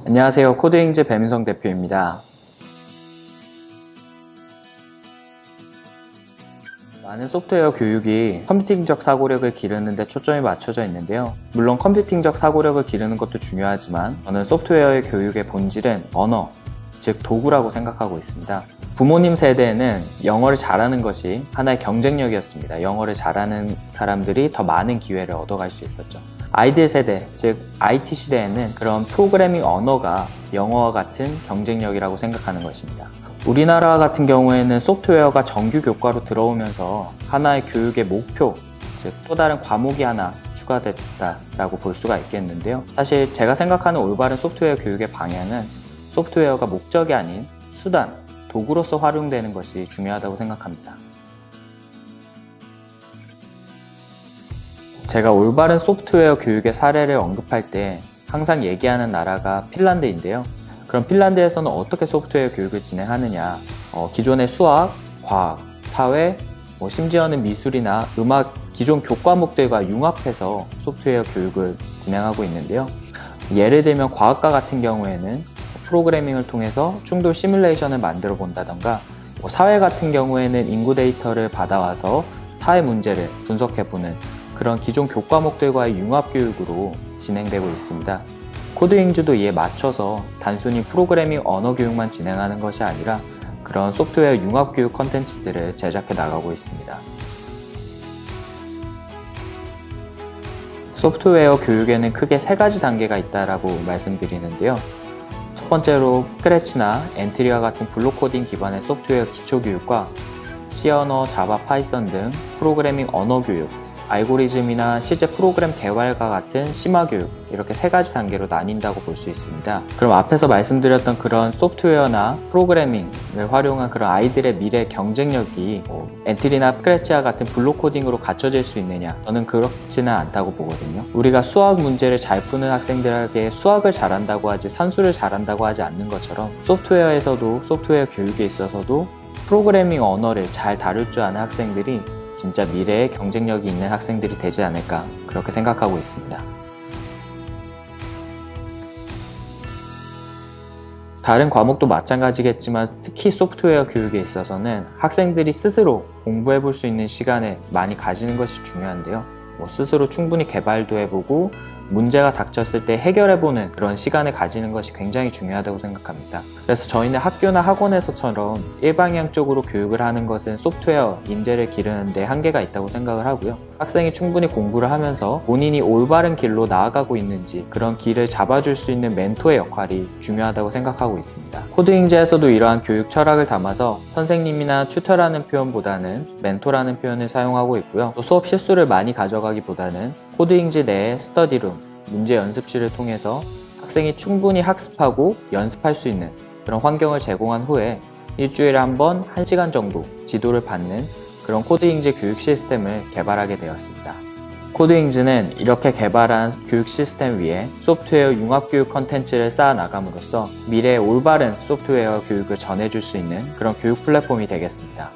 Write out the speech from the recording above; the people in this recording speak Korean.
안녕하세요. 코드잉즈 배민성 대표입니다. 많은 소프트웨어 교육이 컴퓨팅적 사고력을 기르는 데 초점이 맞춰져 있는데요. 물론 컴퓨팅적 사고력을 기르는 것도 중요하지만 저는 소프트웨어의 교육의 본질은 언어, 즉 도구라고 생각하고 있습니다. 부모님 세대에는 영어를 잘하는 것이 하나의 경쟁력이었습니다. 영어를 잘하는 사람들이 더 많은 기회를 얻어갈 수 있었죠. 아이들 세대, 즉 IT 시대에는 그런 프로그래밍 언어가 영어와 같은 경쟁력이라고 생각하는 것입니다. 우리나라 같은 경우에는 소프트웨어가 정규 교과로 들어오면서 하나의 교육의 목표, 즉 또 다른 과목이 하나 추가됐다라고 볼 수가 있겠는데요. 사실 제가 생각하는 올바른 소프트웨어 교육의 방향은 소프트웨어가 목적이 아닌 수단, 도구로서 활용되는 것이 중요하다고 생각합니다. 제가 올바른 소프트웨어 교육의 사례를 언급할 때 항상 얘기하는 나라가 핀란드인데요. 그럼 핀란드에서는 어떻게 소프트웨어 교육을 진행하느냐? 기존의 수학, 과학, 사회, 심지어는 미술이나 음악 기존 교과목들과 융합해서 소프트웨어 교육을 진행하고 있는데요. 예를 들면 과학과 같은 경우에는 프로그래밍을 통해서 충돌 시뮬레이션을 만들어 본다던가, 사회 같은 경우에는 인구 데이터를 받아와서 사회 문제를 분석해보는 그런 기존 교과목들과의 융합 교육으로 진행되고 있습니다. 코드잉즈도 이에 맞춰서 단순히 프로그래밍 언어 교육만 진행하는 것이 아니라 그런 소프트웨어 융합 교육 컨텐츠들을 제작해 나가고 있습니다. 소프트웨어 교육에는 크게 3가지 단계가 있다고 말씀드리는데요. 첫 번째로 스크래치나 엔트리와 같은 블록 코딩 기반의 소프트웨어 기초 교육과 C 언어, 자바, 파이썬 등 프로그래밍 언어 교육, 알고리즘이나 실제 프로그램 개발과 같은 심화 교육, 이렇게 3가지 단계로 나뉜다고 볼 수 있습니다. 그럼 앞에서 말씀드렸던 그런 소프트웨어나 프로그래밍을 활용한 그런 아이들의 미래 경쟁력이 엔트리나 스크래치와 같은 블록 코딩으로 갖춰질 수 있느냐? 저는 그렇지는 않다고 보거든요. 우리가 수학 문제를 잘 푸는 학생들에게 수학을 잘한다고 하지 산수를 잘한다고 하지 않는 것처럼 소프트웨어에서도 소프트웨어 교육에 있어서도 프로그래밍 언어를 잘 다룰 줄 아는 학생들이 진짜 미래에 경쟁력이 있는 학생들이 되지 않을까, 그렇게 생각하고 있습니다. 다른 과목도 마찬가지겠지만 특히 소프트웨어 교육에 있어서는 학생들이 스스로 공부해 볼 수 있는 시간을 많이 가지는 것이 중요한데요. 스스로 충분히 개발도 해보고 문제가 닥쳤을 때 해결해보는 그런 시간을 가지는 것이 굉장히 중요하다고 생각합니다. 그래서 저희는 학교나 학원에서처럼 일방향적으로 교육을 하는 것은 소프트웨어 인재를 기르는 데 한계가 있다고 생각을 하고요. 학생이 충분히 공부를 하면서 본인이 올바른 길로 나아가고 있는지 그런 길을 잡아줄 수 있는 멘토의 역할이 중요하다고 생각하고 있습니다. 코드잉즈에서도 이러한 교육 철학을 담아서 선생님이나 튜터라는 표현보다는 멘토라는 표현을 사용하고 있고요. 또 수업 실수를 많이 가져가기보다는 코드잉즈 내의 스터디룸, 문제 연습실을 통해서 학생이 충분히 학습하고 연습할 수 있는 그런 환경을 제공한 후에 일주일에 한 번 1시간 정도 지도를 받는 그런 코드잉즈 교육 시스템을 개발하게 되었습니다. 코드잉즈는 이렇게 개발한 교육 시스템 위에 소프트웨어 융합 교육 컨텐츠를 쌓아 나감으로써 미래의 올바른 소프트웨어 교육을 전해줄 수 있는 그런 교육 플랫폼이 되겠습니다.